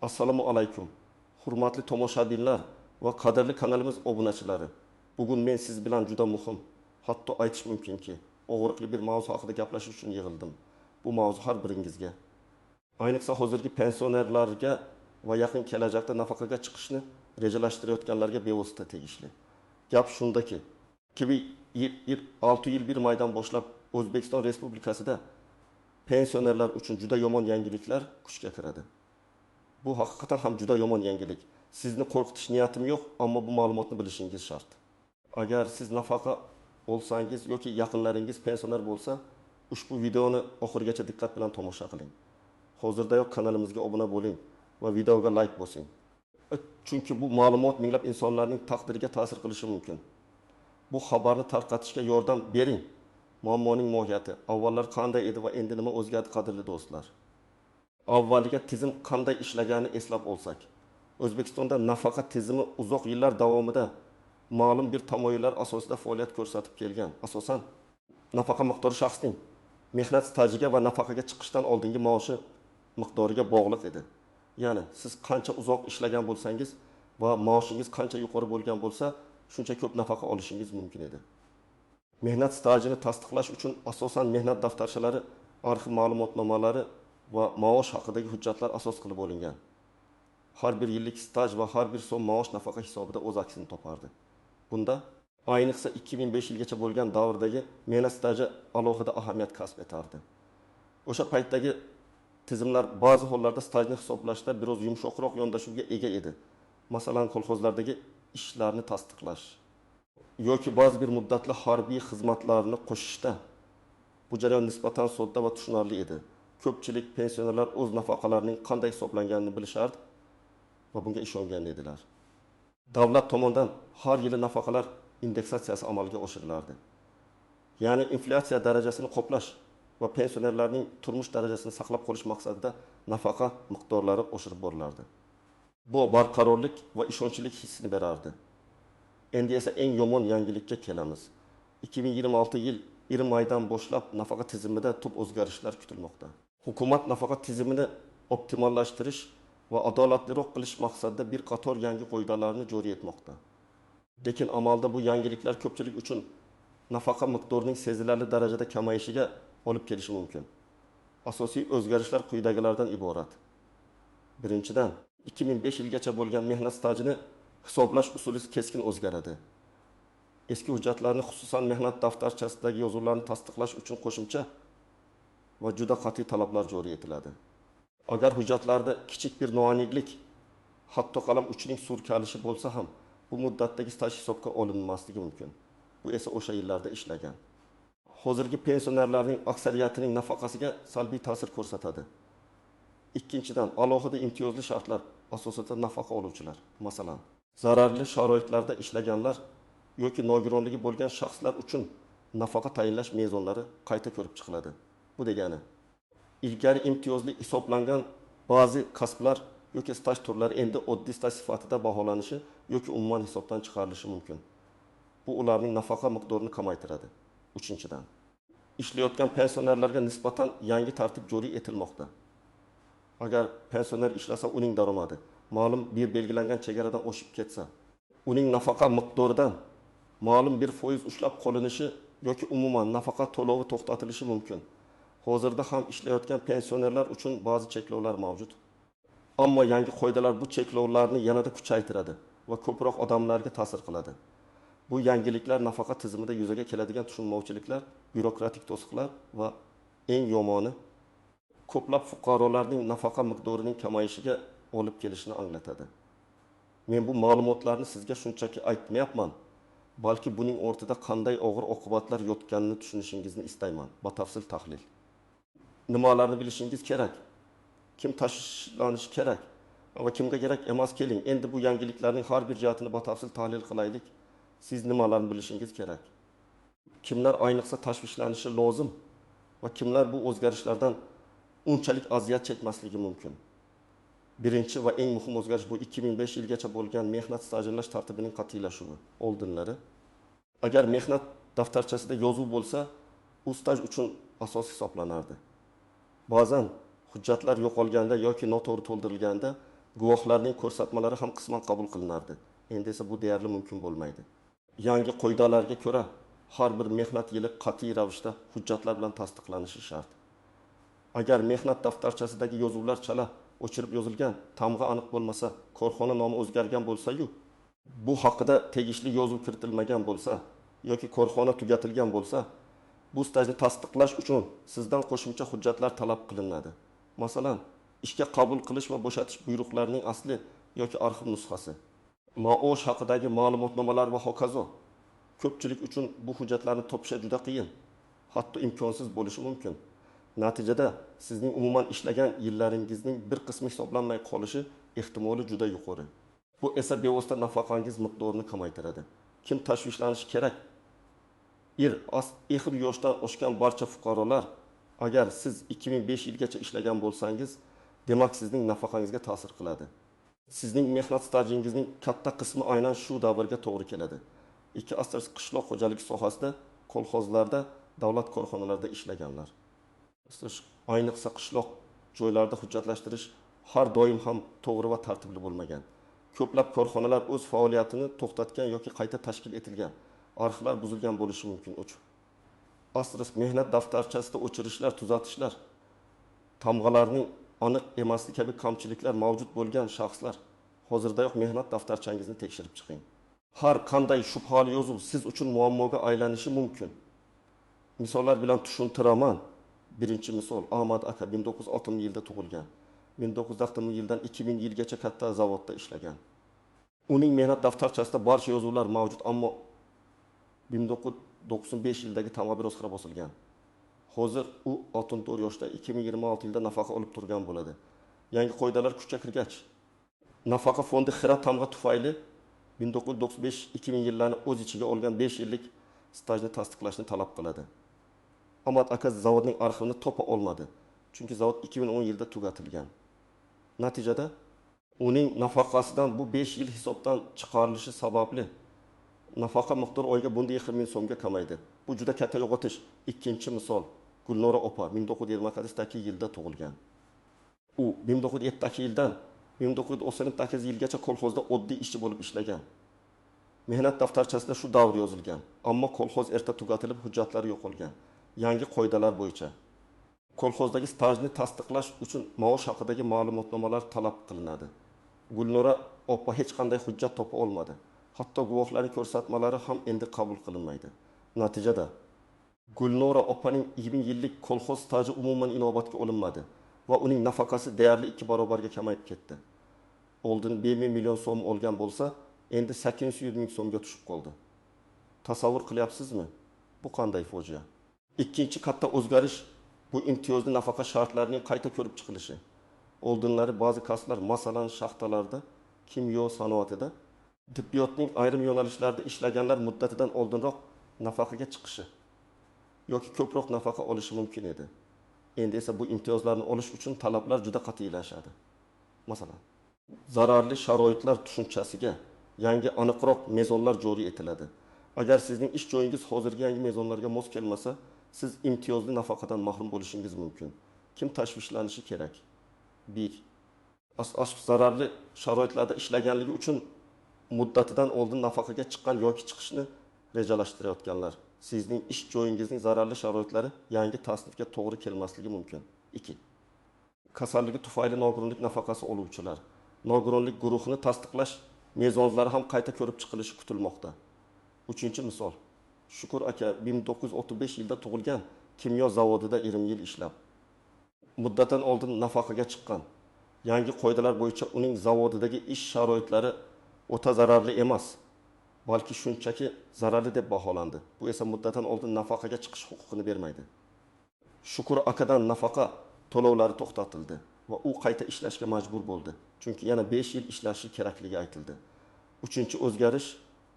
Assalomu alaykum. Hurmatli tomoshabinlar va qadrli kanalimiz obunachilari. Bugun men siz bilan juda muhim, hatto aytish mumkinki, og'riqli bir mavzu haqida gaplashish uchun yig'ildim. Bu mavzu har biringizga, ayniqsa hozirgi pensionerlarga va yaqin kelajakda nafaqaga chiqishni rejalashtirayotganlarga bevosita tegishli. Gap shundaki, 2006 yil 1 maydan boshlab O'zbekiston Respublikasida pensionerlar uchun juda yomon yangiliklar kuchga kiradi. Bu haqiqatan ham juda yomon yangilik. Sizni qo'rqitish niyatim yo'q, ammo bu ma'lumotni bilishingiz shart. Agar siz nafaqa olsangiz yoki yaqinlaringiz pensioner bo'lsa, ushbu videoni oxirigacha diqqat bilan tomosha qiling. Hozirdayoq kanalimizga obuna bo'ling va videoga like bosing. Chunki bu ma'lumot minglab insonlarning taqdiriga ta'sir qilishi mumkin. Bu xabarni tarqatishga yordam bering. Muammoning mohiyati, avvallar qanday edi va endi nima o'zgardi qadrli do'stlar. Avvaliga tizim qanday ishlaganini eslab olsak, O'zbekistonda nafaqa tizimi uzoq yillar davomida ma'lum bir tamoyillar asosida faoliyat ko'rsatib kelgan. Asosan nafaqa miqdori shaxsning mehnat stajiga va nafaqaga chiqishdan oldingi maoshi miqdoriga bog'liq edi. Ya'ni siz qancha uzoq ishlagan bo'lsangiz va maoshingiz qancha yuqori bo'lgan bo'lsa, shuncha ko'p nafaqa olishingiz mumkin edi. Mehnat stajini tasdiqlash uchun asosan mehnat daftarchalari, arxiv ma'lumotnomalari va maosh haqidagi hujjatlar asos qilib olingan. Har bir yillik staj va har bir so'm maosh nafaqa hisobida o'z aksini topardi. Bunda ayniqsa 2005 yilgacha bo'lgan davrdagi mehnat staji alohida ahamiyat kasb etardi. O'sha paytdagi tizimlar ba'zi hollarda stajni hisoblashda biroz yumshoqroq yondashuvga ega edi. Masalan, kolxozlardagi ishlarni tasdiqlash yoki ba'zi bir muddatli harbiy xizmatlarni qo'shishda bu jarayon nisbatan sodda va tushunarli edi. Ko'pchilik pensionerlar o'z nafaqalarining qanday hisoblanganini bilishardi va bunga ishongan edilar. Davlat tomonidan har yili nafaqalar indeksatsiyasi amalga oshirilardi. Ya'ni inflyatsiya darajasini qoplash va pensionerlarning turmush darajasini saqlab qolish maqsadida nafaqa miqdorlari oshirib borilardi. Bu barqarorlik va ishonchlik hissini berardi. Endi esa eng yomon yangilikka kelamiz. 2026 yil 1 maydan boshlab nafaqa tizimida tub o'zgarishlar kutilmoqda. Hukumat nafaqa tizimini optimallashtirish va adolatliroq qilish maqsadida bir qator yangi qoidalarni joriy etmoqda. Lekin amalda bu yangiliklar ko'pchilik uchun nafaqa miqdorining sezilarli darajada kamayishiga olib kelishi mumkin. Asosiy o'zgarishlar quyidagilardan iborat. Birinchidan, 2005 yilgacha bo'lgan mehnat stajini hisoblash usuli keskin o'zgaradi. Eski hujjatlarni, xususan mehnat daftarchasidagi yozuvlarni tasdiqlash uchun qo'shimcha va juda qat'iy talablar joriy etiladi. Agar hujjatlarda kichik bir noaniqlik, hatto qalam uchining surkalishi bo'lsa ham, bu muddatdagi staj hisobga olinmasligi mumkin. Bu esa o'sha yillarda ishlagan. Hozirgi pensionerlarning aksariyatining nafaqasiga salbiy ta'sir ko'rsatadi. Ikkinchidan, alohida imtiyozli shartlar asosida nafaqa oluvchilar, masalan, zararli sharoitlarda ishlaganlar yoki nogironligi bo'lgan shaxslar uchun nafaqa tayinlash mezonlari qayta ko'rib chiqiladi. Bu degani, ilgari imtiyozli hisoblangan ba'zi kasblar yoki staj turlari endi oddiy staj sifatida baholanishi yoki umuman hisobdan chiqarilishi mumkin. Bu ularning nafaqa miqdorini kamaytiradi. Uchinchidan, ishlayotgan pensionerlarga nisbatan yangi tartib joriy etilmoqda. Agar pensioner ishlasa, uning daromadi ma'lum bir belgilangan chegaradan oshib ketsa, uning nafaqa miqdoridan ma'lum bir foiz ushlab qolinishi yoki umuman nafaqa to'lovi to'xtatilishi mumkin. Hozirda ham ishlayotgan pensionerlar uchun ba'zi cheklovlar mavjud. Ammo yangi qoidalar bu cheklovlarni yanada kuchaytiradi va ko'proq odamlarga ta'sir qiladi. Bu yangiliklar nafaqa tizimida yuzaga keladigan tushunmovchiliklar, byurokratik to'siqlar va eng yomoni ko'plab fuqarolarning nafaqa miqdorining kamayishiga olib kelishini anglatadi. Men bu ma'lumotlarni sizga shunchaki aytmayapman, balki buning ortida qanday og'ir oqibatlar yotganini tushunishingizni istayman. Batafsil tahlil. Nimalarni bilishingiz kerak? Kim tashvishlanishi kerak va kimga kerak emas, keling. Endi bu yangiliklarning har bir jihatini batafsil tahlil qilaylik. Siz nimalarni bilishingiz kerak? Kimlar ayniqsa tashvishlanishi lozim va kimlar bu o'zgarishlardan unchalik aziyat chekmasligi mumkin? Birinchi va eng muhim o'zgarish bu 2005 yilgacha bo'lgan mehnat stajlash tartibining qat'iylashuvi. Oldinlari agar mehnat daftarchasida yozuv bo'lsa, u staj uchun asos hisoblanardi. Ba'zan hujjatlar yo'qolganda yoki noto'g'ri to'ldirilganda Guvohlarning ko'rsatmalari ham qisman qabul qilinardi. Endi esa bu deyarli mumkin bo'lmaydi. Yangi qoidalarga ko'ra har bir mehnat yili qat'iy ravishda hujjatlar bilan tasdiqlanishi shart. Agar mehnat daftarchasidagi yozuvlar chala o'chirib yozilgan, tamg'a aniq bo'lmasa, korxona nomi o'zgargan bo'lsa-yu, bu haqida tegishli yozuv kiritilmagan bo'lsa yoki korxona tugatilgan bo'lsa, bu stajni tasdiqlash uchun sizdan qo'shimcha hujjatlar talab qilinadi. Masalan, ishga qabul qilish va bo'shatish buyruqlarining asli yoki arxiv nusxasi, maosh haqidagi ma'lumotnomalar va hokazo. Ko'pchilik uchun bu hujjatlarni topish juda qiyin, hatto imkonsiz bo'lishi mumkin. Natijada sizning umuman ishlagan yillaringizning bir qismi hisoblanmay qolishi ehtimoli juda yuqori. Bu esa bevosita nafaqangiz miqdorini kamaytiradi. Kim tashvishlanishi kerak? Ehir yoshdan oshgan barcha fuqarolar, agar siz 2005 yilgacha ishlagan bo'lsangiz, demak sizning nafaqangizga ta'sir qiladi. Sizning mehnat stajingizning katta qismi aynan shu davrga to'g'ri keladi. 2 asr qishloq xo'jaligi sohasida, kolxozlarda, davlat korxonalarida ishlaganlar. Ayniqsa qishloq joylarda hujjatlashtirish har doim ham to'g'ri va tartibli bo'lmagan. Ko'plab korxonalar o'z faoliyatini to'xtatgan yoki qayta tashkil etilgan, arxivlar buzilgan bo'lishi mumkin. Asr mehnat daftarchasida o'chirishlar, tuzatishlar, tamg'alarning aniq emasligi kabi kamchiliklar mavjud bo'lgan shaxslar hozirdayoq mehnat daftarchangizni tekshirib chiqing. Har qanday shubhali yozuv siz uchun muammoga aylanishi mumkin. Misollar bilan tushuntiraman. Birinchi misol, Ahmad aka 1960 yilda tug'ilgan. 1960 yildan 2000 yilgacha katta zavodda ishlagan. Uning mehnat daftarchasida barcha yozuvlar mavjud, ammo 1995 yildagi tamg'a biroz xira bosilgan. Hozir u 64 yoshda 2026 yilda nafaqa olib turgan bo'ladi. Yangi qoidalar kuchga kirgach, nafaqa fondi xira tamg'a tufayli 1995-2000 yillarni o'z ichiga olgan 5 yillik stajni tasdiqlashni talab qiladi. Ahmad aka zavodning arxivini topa olmadi, chunki zavod 2010 yilda tugatilgan. Natijada uning nafaqasidan bu 5 yil hisobdan chiqarilishi sababli nafaqa miqdori oyga bunda 20 ming so'mga kamaydi. Bu juda katta yo'qotish. Ikkinchi misol, Gulnora opa 1928 yilda tug'ilgan. U 1907 yildan 1998 yilgacha kolxozda oddiy ishchi bo'lib ishlagan. Mehnat daftarchasida shu davr yozilgan, ammo kolxoz erta tugatilib hujjatlari yo'qolgan. Yangi qoidalar bo'yicha kolxozdagi stajni tasdiqlash uchun maosh haqidagi ma'lumotnomalar talab qilinadi. Gulnora opa hech qanday hujjat topa olmadi. Hatto guvohlarning ko'rsatmalari ham endi qabul qilinmaydi. Natijada Gulnora opaning 20 yillik kolxoz staji umuman inobatga olinmadi va uning nafaqasi deyarli 2 barobarga kamayib ketdi. Oldin 1 million so'm olgan bo'lsa, endi 800 ming so'mga tushib qoldi. Tasavvur qilyapsizmi? Bu qanday fojia? Ikkinchi katta o'zgarish bu imtiyozli nafaqa shartlarining qayta ko'rib chiqilishi. Oldinlari ba'zi kasblar, masalan, shaxtalarda, kimyo sanoatida, tibbiyotning ayrim yo'nalishlarida ishlaganlar muddatidan oldinroq nafaqaga chiqishi yoki ko'proq nafaqa olishi mumkin edi. Endi esa bu imtiyozlarni olish uchun talablar juda qat'iylashadi. Masalan, zararli sharoitlar tushunchasiga yangi aniqroq mezonlar joriy etiladi. Agar sizning ish joyingiz hozirgi yangi mezonlarga mos kelmasa, siz imtiyozli nafaqadan mahrum bo'lishingiz mumkin. Kim tashvishlanishi kerak? 1. Zararli sharoitlarda ishlaganligi uchun muddatidan oldin nafaqaga chiqqan yoki chiqishni rejalashtirayotganlar. Sizning ish joyingizning zararli sharoitlari yangi tasnifga to'g'ri kelmasligi mumkin. 2. Kasalligi tufayli nogironlik nafaqasi oluvchilar. Nogironlik guruhini tasdiqlash mezonlari ham qayta ko'rib chiqilishi kutilmoqda. 3-misol. Shukur aka 1935 yilda tug'ilgan, kimyo zavodida 20 yil ishlab, muddatidan oldin nafaqaga chiqqan. Yangi qoidalar bo'yicha uning zavodidagi ish sharoitlari o'ta zararli emas, balki shunchaki zararli deb baholandi. Bu esa muddatidan oldin nafaqaga chiqish huquqini bermaydi. Shukur akadan nafaqa to'lovlari to'xtatildi va u qayta ishlashga majbur bo'ldi, chunki yana 5 yil ishlashi kerakligi aytildi. 3-o'zgarish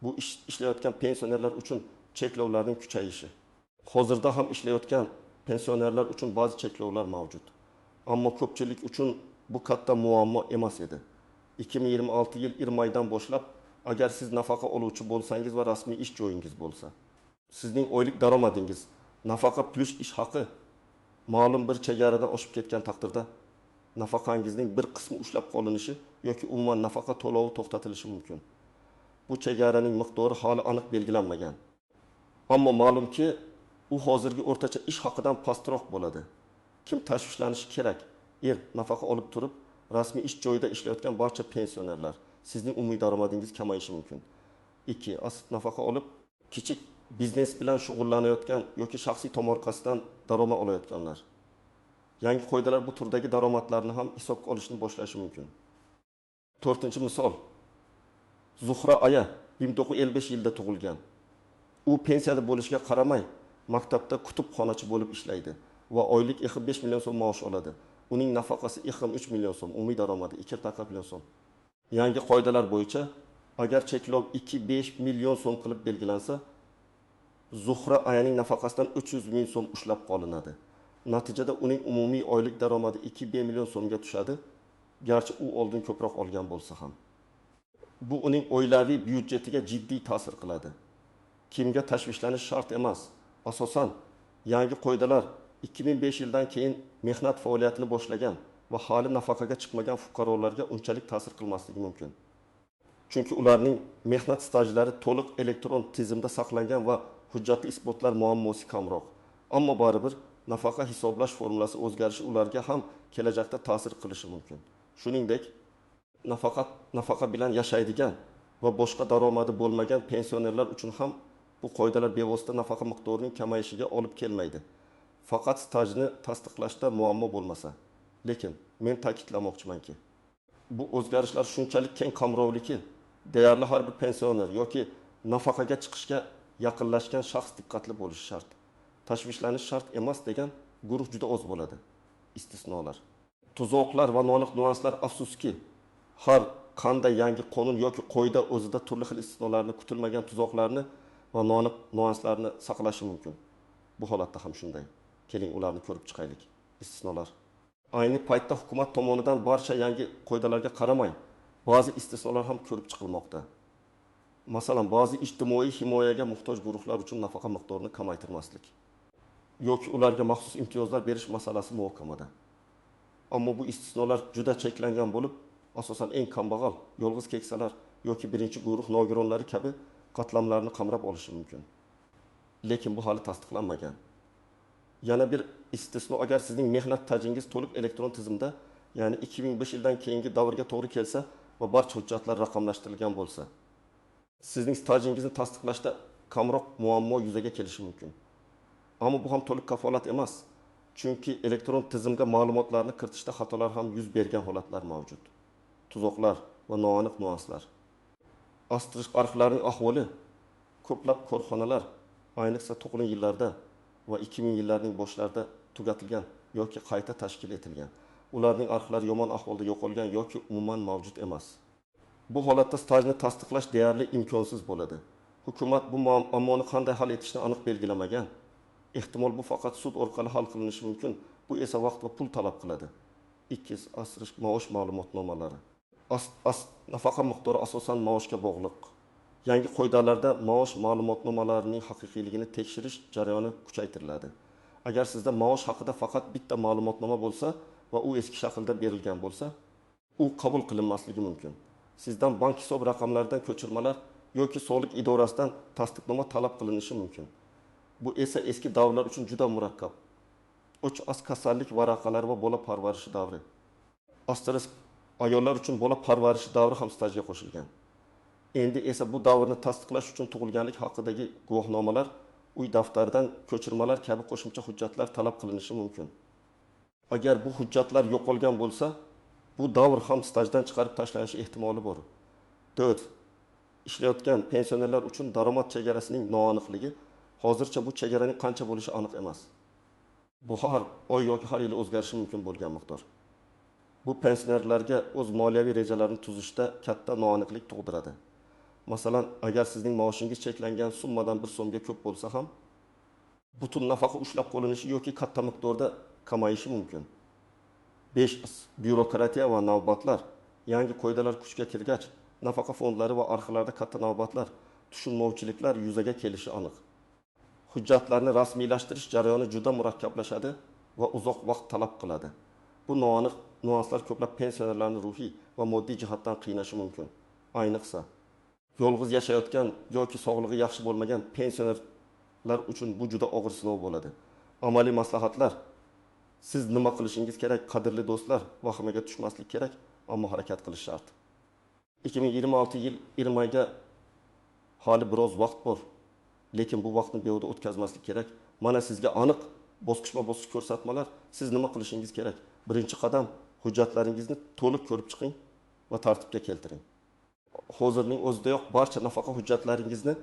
bu ishlayotgan pensionerlar uchun cheklovlarning kuchayishi. Hozirda ham ishlayotgan pensionerlar uchun ba'zi cheklovlar mavjud. Ammo ko'pchilik uchun bu katta muammo emas edi. 2026 yil iyun oydan boshlab, agar siz nafaqa oluvchi bo'lsangiz va rasmiy ish joyingiz bo'lsa, sizning oylik daromadingiz, nafaqa plus ish haqi ma'lum bir chegaradan oshib ketgan taqdirda nafaqangizning bir qismi ushlab qolinishi yoki umuman nafaqa to'lovi to'xtatilishi mumkin. Bu chegaraning miqdori hali aniq belgilanmagan. Ammo ma'lumki, u hozirgi o'rtacha ish haqidan pastroq bo'ladi. Kim tashvishlanishi kerak? Nafaqa olib turib, rasmiy ish joyida ishlayotgan barcha pensionerlar. Sizning umumiy daromadingiz kamayishi mumkin. 2. Asl nafaqa olib, kichik biznes bilan shug'ullanayotgan yoki shaxsiy tomorqasidan daromad olayotganlar. Yangi qoidalar bu turdagi daromadlarni ham hisobga olishni boshlashi mumkin. 4-misol. Zuhra Aya 1955 yilda tug'ilgan. U pensiyada bo'lishiga qaramay, maktabda kutubxonachi bo'lib ishlaydi va oylik 5 million so'm maosh oladi. Uning nafaqasi 3 million so'm, umumiy daromadi 2 million so'm. Yangi qoidalar bo'yicha agar cheklov 2-5 million so'm qilib belgilansa, Zuhra Ayaning nafaqasidan 300 ming so'm ushlab qolinadi. Natijada uning umumiy oylik daromadi 2 million so'mga tushadi, garchi u oldin ko'proq olgan bo'lsa ham. Bu uning oilaviy byudjetiga jiddiy ta'sir qiladi. Kimga tashvishlanish shart emas. Asosan, yangi qoidalar 2005 yildan keyin mehnat faoliyatini boshlagan va hali nafaqaga chiqmagan fuqarolarga unchalik ta'sir qilmasligi mumkin. Chunki ularning mehnat stajlari to'liq elektron tizimda saqlangan va hujjatli isbotlar muammosi kamroq. Ammo baribir nafaqa hisoblash formulasi o'zgarishi ularga ham kelajakda ta'sir qilishi mumkin. Shuningdek, nafaqa bilan yashaydigan va boshqa daromadi bo'lmagan pensionerlar uchun ham bu qoidalar bevosita nafaqa miqdorining kamayishiga olib kelmaydi. Faqat stajni tasdiqlashda muammo bo'lmasa. Lekin men ta'kidlamoqchimanki, bu o'zgarishlar shunchalik keng qamrovliki, deyarli har bir pensioner yoki nafaqaga chiqishga yaqinlashgan shaxs diqqatli bo'lishi shart. Tashvishlanish shart emas degan guruh juda oz bo'ladi. Istisnolar. Tuzoqlar va noaniq nuanslar afsuski, har qanday yangi qonun yoki qoida o'zida turli xil istisnolarni, kutilmagan tuzoqlarni va noaniq nuanslarni saqlashi mumkin. Bu holatda ham shunday. Keling, ularni ko'rib chiqaylik. Istisnolar. Ayni paytda hukumat tomonidan barcha yangi qoidalarga qaramay, ba'zi istisnolar ham ko'rib chiqilmoqda. Masalan, ba'zi ijtimoiy himoyaga muhtoj guruhlar uchun nafaqa miqdorini kamaytirmaslik yoki ularga maxsus imtiyozlar berish masalasi muhokamada. Ammo bu istisnolar juda cheklangan bo'lib, asosan eng kambag'al, yolg'iz keksalar yoki birinchi guruh nogironlari kabi qatlamlarni qamrab olishi mumkin. Lekin bu hali tasdiqlanmagan. Yana bir istisno, agar sizning mehnat tajingiz to'liq elektron tizimda, ya'ni 2005 yildan keyingi davrga to'g'ri kelsa va barcha hujjatlar raqamlashtirilgan bo'lsa, sizning stajingizni tasdiqlashda kamroq muammo yuzaga kelishi mumkin. Ammo bu ham to'liq kafolat emas. Chunki elektron tizimga ma'lumotlarni kiritishda xatolar ham yuz bergan holatlar mavjud. Tuzoqlar va noaniq nuanslar. Asterisk arxivlarining ahvoli ko'plab korxonalar, ayniqsa 90 yillarda va 2000 yillarning boshlarida tugatilgan yoki qayta tashkil etilgan. Ularning arxivlari yomon ahvolda yo'qolgan yoki umuman mavjud emas. Bu holatda stajni tasdiqlash deyarli imkonsiz bo'ladi. Hukumat bu muammoni qanday hal etishni aniq belgilamagan. Ehtimol bu faqat sud orqali hal qilinishi mumkin. Bu esa vaqt va pul talab qiladi. 2. Asrish maosh ma'lumotnomalari. Nafaqa miqdori asosan maoshga bog'liq. Yangi qoidalarda maosh ma'lumotnomalarining haqiqiyligini tekshirish jarayoni kuchaytiriladi. Agar sizda maosh haqida faqat bitta ma'lumotnoma bo'lsa va u eski shaklda berilgan bo'lsa, u qabul qilinmasligi mumkin. Sizdan bank hisob raqamlaridan ko'chirmalar yoki soliq idorasidan tasdiqnoma talab qilinishi mumkin. Bu esa eski davrlar uchun juda murakkab. Uch kasallik varaqalari va bola parvarishi davri. Asterisk ayollar uchun bola parvarishi davri ham stajga qo'shilgan. Endi esa bu davrni tasdiqlash uchun tug'ilganlik haqidagi guvohnomalar, uy daftaridan ko'chirmalar kabi qo'shimcha hujjatlar talab qilinishi mumkin. Agar bu hujjatlar yo'qolgan bo'lsa, bu davr ham stajdan chiqarib tashlanishi ehtimoli bor. 4. Ishlayotgan pensionerlar uchun daromad chegarasining noaniqligi. Hozircha bu chegaraning qancha bo'lishi aniq emas. Bu har oy yoki har yil o'zgarishi mumkin bo'lgan miqdor. Bu pensionerlarga o'z moliyaviy rejalarini tuzishda katta noaniqlik tug'diradi. Masalan, agar sizning maoshingiz cheklangan summadan 1 so'mga ko'p bo'lsa ham, butun nafaqa ushlab qolinishi yoki katta miqdorda kamayishi mumkin. 5. Byurokratiya va navbatlar. Yangi qoidalar kuchga kirgach, nafaqa fondlari va arxivlarda katta navbatlar, tushunmovchiliklar yuzaga kelishi aniq. Hujjatlarni rasmiylashtirish jarayoni juda murakkablashadi va uzoq vaqt talab qiladi. Bu noaniq nüanslar ko'plab pensionerlarni ruhiy va moddiy jihatdan qiynashi mumkin. Ayniqsa yolg'iz yashayotgan yoki sog'lig'i yaxshi bo'lmagan pensionerlar uchun bu juda og'ir sinov bo'ladi. Amaliy maslahatlar: siz nima qilishingiz kerak, qadrli do'stlar? Vahimaga tushmaslik kerak, ammo harakat qilish shart. 2026 yil 20 oyga hali biroz vaqt bor, lekin bu vaqtni behuda o'tkazmaslik kerak. Mana sizga aniq bosqichma-bosqich ko'rsatmalar. Siz nima qilishingiz kerak? Birinchi qadam, hujjatlaringizni to'liq ko'rib chiqing va tartibga keltiring. Hozirning o'zidayoq barcha nafaqa hujjatlaringizni,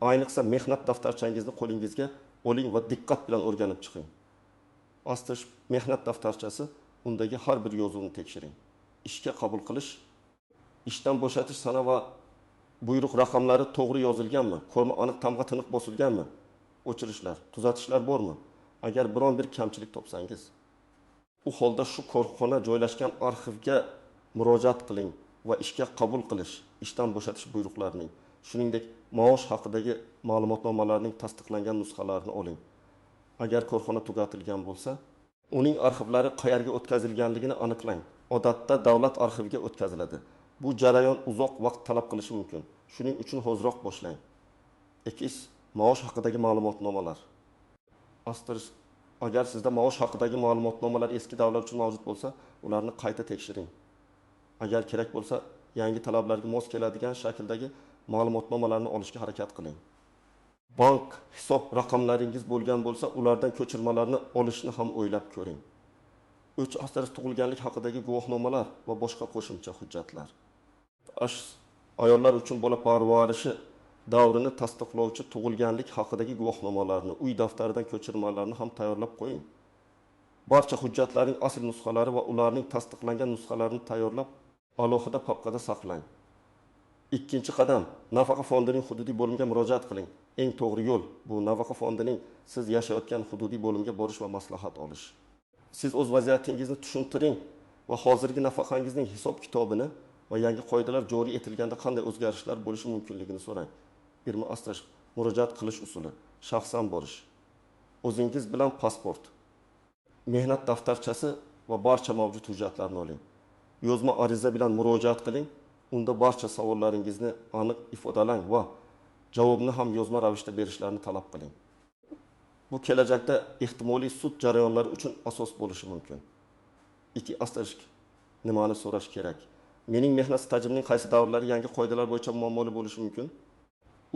ayniqsa mehnat daftarchangizni qo'lingizga oling va diqqat bilan o'rganib chiqing. Astish mehnat daftarchasi, undagi har bir yozuvni tekshiring. Ishga qabul qilish, ishdan bo'shatish sana va buyruq raqamlari to'g'ri yozilganmi? Ko'rma aniq tamg'a tiniq bosilganmi? O'chirishlar, tuzatishlar bormi? Agar biron bir kamchilik topsangiz, u holda shu korxona joylashgan arxivga murojaat qiling va ishga qabul qilish, ishdan bo'shatish buyruqlarining, shuningdek maosh haqidagi ma'lumotnomalarning tasdiqlangan nusxalarini oling. Agar korxona tugatilgan bo'lsa, uning arxivlari qayerga o'tkazilganligini aniqlang. Odatda davlat arxiviga o'tkaziladi. Bu jarayon uzoq vaqt talab qilishi mumkin. Shuning uchun hoziroq boshlang. Ekis, maosh haqidagi ma'lumotnomalar. Astirish: agar sizda maosh haqidagi ma'lumotnomalar eski davlat uchun mavjud bo'lsa, ularni qayta tekshiring. Agar kerak bo'lsa, yangi talablarga mos keladigan shakldagi ma'lumotnomalarni olishga harakat qiling. Bank hisob raqamlaringiz bo'lgan bo'lsa, ulardan ko'chirmalarni olishni ham o'ylab ko'ring. 3 astirish tug'ilganlik haqidagi guvohnomalar va boshqa qo'shimcha hujjatlar. Ayollar uchun bola parvarishi davrini tasdiqlovchi tug'ilganlik haqidagi guvohnomalarni, uy daftaridan ko'chirmalarni ham tayyorlab qo'ying. Barcha hujjatlarning asl nusxalari va ularning tasdiqlangan nusxalarini tayyorlab, alohida papkada saqlang. Ikkinchi qadam, nafaqa fondining hududiy bo'limiga murojaat qiling. Eng to'g'ri yo'l bu nafaqa fondining siz yashayotgan hududiy bo'limiga borish va maslahat olish. Siz o'z vaziyatingizni tushuntiring va hozirgi nafaqangizning hisob kitobini va yangi qoidalar joriy etilganda qanday o'zgarishlar bo'lishi mumkinligini so'rang. 20 astirish murojaat qilish usuli: shaxsan borish. O'zingiz bilan pasport, mehnat daftarchasi va barcha mavjud hujjatlarni oling. Yozma ariza bilan murojaat qiling. Unda barcha savollaringizni aniq ifodalang va javobni ham yozma ravishda berishlarini talab qiling. Bu kelajakda ehtimoliy sud jarayonlari uchun asos bo'lishi mumkin. 2 astirish nimani so'rash kerak? Mening mehnat stajimning qaysi davrlari yangi qoidalar bo'yicha muammoli bo'lishi mumkin?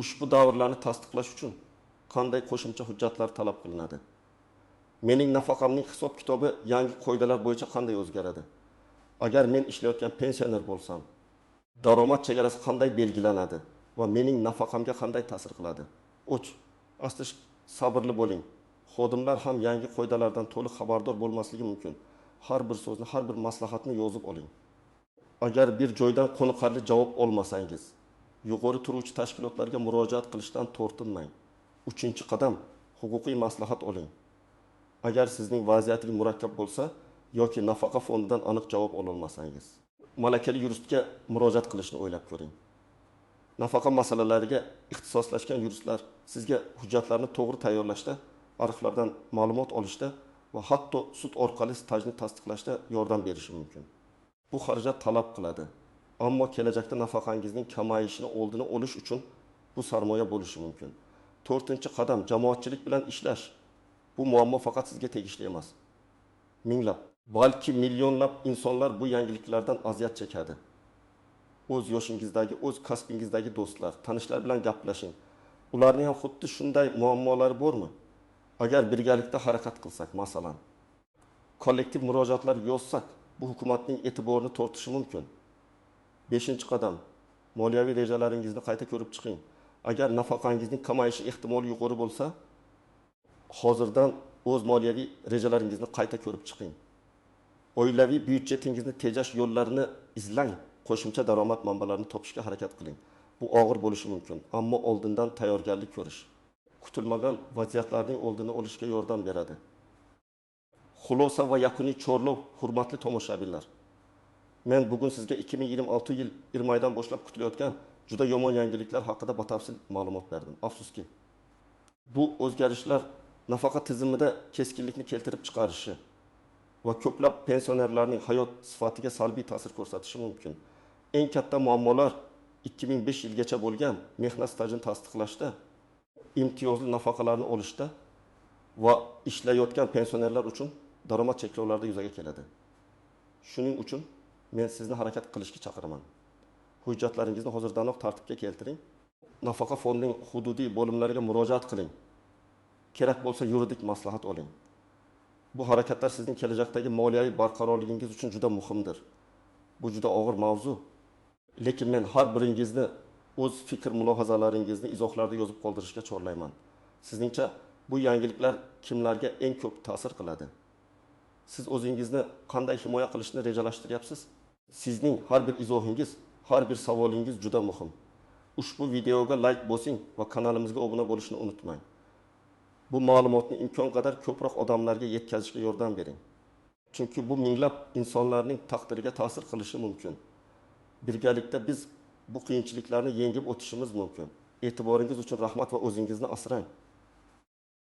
Ushbu davrlarni tasdiqlash uchun qanday qo'shimcha hujjatlar talab qilinadi? Mening nafaqamning hisob kitobi yangi qoidalar bo'yicha qanday o'zgaradi? Agar men ishlayotgan pensioner bo'lsam, daromad chegarasi qanday belgilanadi va mening nafaqamga qanday ta'sir qiladi? 3. Astirish sabrli bo'ling. Xodimlar ham yangi qoidalardan to'liq xabardor bo'lmasligi mumkin. Har bir so'zni, har bir maslahatni yozib oling. Agar bir joydan qoniqarli javob olmasangiz, yuqori turuvchi tashkilotlarga murojaat qilishdan tortinmang. 3-qadam, huquqiy maslahat oling. Agar sizning vaziyatingiz murakkab bo'lsa yoki nafaqa fondidan aniq javob ololmasangiz, malakali yuristga murojaat qilishni o'ylab ko'ring. Nafaqa masalalariga ixtisoslashgan yuristlar sizga hujjatlarni to'g'ri tayyorlashda, arxivlardan ma'lumot olishda va hatto sud orqali stajni tasdiqlashda yordam berishi mumkin. Bu xarajat talab qiladi, ammo kelajakda nafaqangizning kamayishini oldini olish uchun bu sarmoya bo'lishi mumkin. 4-qadam, jamoatchilik bilan ishlash. Bu muammo faqat sizga tegishli emas. Minglab, balki millionlab insonlar bu yangiliklardan aziyat chekadi. O'z yoshingizdagi, o'z kasbingizdagi do'stlar, tanishlar bilan gaplashing. Ularning ham xuddi shunday muammolari bormi? Agar birgalikda harakat qilsak, masalan, kollektiv murojaatlar yozsak, bu hukumatning e'tiborini tortishi mumkin. 5-qadam, moliyaviy rejalaringizni qayta ko'rib chiqing. Agar nafaqangizning kamayishi ehtimoli yuqori bo'lsa, hozirdan o'z moliyaviy rejalaringizni qayta ko'rib chiqing. Oilaviy byudjetingizni tejash yo'llarini izlang. Qo'shimcha daromad manbalarini topishga harakat qiling. Bu og'ir bo'lishi mumkin, ammo oldindan tayyorgarlik ko'rish kutilmagan vaziyatlarning oldini olishga yordam beradi. Xulosa va yakuniy chorlov. Hurmatli tomoshabinlar, men bugun sizga 2026 yil 20 oydan boshlab kutilayotgan juda yomon yangiliklar haqida batafsil ma'lumot berdim. Afsuski, bu o'zgarishlar nafaqa tizimida keskinlikni keltirib chiqarishi va ko'plab pensionerlarning hayot sifatiga salbiy ta'sir ko'rsatishi mumkin. Eng katta muammolar 2005 yilgacha bo'lgan mehnat stajini tasdiqlashda, imtiyozli nafaqalarni olishda va ishlayotgan pensionerlar uchun daromad cheklovlarida yuzaga keladi. Shuning uchun men sizni harakat qilishga chaqiraman. Hujjatlaringizni hozirdanoq tartibga keltiring. Nafaqa fondining hududiy bo'limlariga murojaat qiling. Kerak bo'lsa yuridik maslahat oling. Bu harakatlar sizning kelajakdagi moliyaviy barqarorligingiz uchun juda muhimdir. Bu juda og'ir mavzu. Lekin men har biringizni o'z fikr mulohazalaringizni izohlarda yozib qoldirishga chorlayman. Sizningcha bu yangiliklar kimlarga eng ko'p ta'sir qiladi? Siz o'zingizni qanday himoya qilishni rejalashtiryapsiz? Sizning har bir izohingiz, har bir savolingiz juda muhim. Ushbu videoga like bosing va kanalimizga obuna bo'lishni unutmang. Bu ma'lumotni imkon qadar ko'proq odamlarga yetkazishga yordam bering. Chunki bu minglab insonlarning taqdiriga ta'sir qilishi mumkin. Birgalikda biz bu qiyinchiliklarni yengib o'tishimiz mumkin. E'tiboringiz uchun rahmat va o'zingizni asrang.